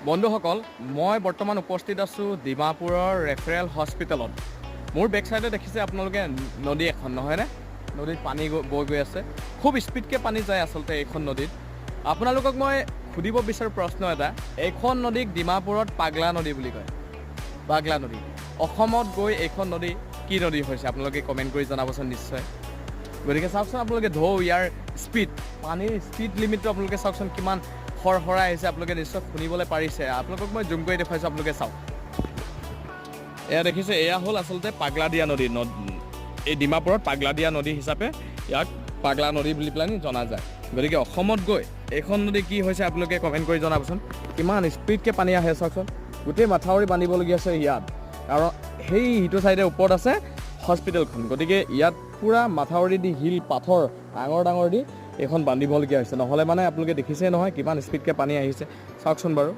বন্ধুসকল মই বৰ্তমান উপস্থিত আছোঁ ডিমাপুৰৰ ৰেফাৰেল হস্পিটেলত মোৰ বেক চাইডে দেখিছে আপোনালোকে নদী এখন নহয়নে নদীত পানী বৈ গৈ আছে খুব স্পীডকৈ পানী যায় আচলতে এইখন নদীত আপোনালোকক মই সুধিব বিচাৰোঁ প্ৰশ্ন এটা এইখন নদীক ডিমাপুৰত পাগলা নদী বুলি কয় পাগলা নদী অসমত গৈ এইখন নদী কি নদী হৈছে আপোনালোকে কমেণ্ট কৰি জনাবচোন নিশ্চয় গতিকে চাওকচোন আপোনালোকে ইয়াৰ স্পীড পানীৰ স্পীড লিমিটটো আপোনালোকে চাওকচোন কিমান হৰহৰাই আহিছে আপোনালোকে নিশ্চয় শুনিবলৈ পাৰিছে আপোনালোকক মই জুম কৰি দেখুৱাইছোঁ আপোনালোকে চাওক এয়া দেখিছে এয়া হ'ল আচলতে পাগলাদিয়া নদী এই ডিমাপুৰত পাগলাদিয়া নদী হিচাপে ইয়াক পাগলা নদী বুলি পেলাই জনা যায় গতিকে অসমত গৈ এইখন নদী কি হৈছে আপোনালোকে কমেণ্ট কৰি জনাবচোন কিমান স্পীডকৈ পানী আহে চাওকচোন গোটেই মাথাউৰি বান্ধিবলগীয়া আছে ইয়াত কাৰণ সেই সিটো চাইডে ওপৰত আছে হস্পিটেলখন গতিকে ইয়াত পূৰা মাথাউৰি দি শিল পাথৰ ডাঙৰ দি এইখন বান্ধিবলগীয়া হৈছে নহ'লে মানে আপোনালোকে দেখিছে নহয় কিমান স্পীডকৈ পানী আহিছে চাওকচোন বাৰু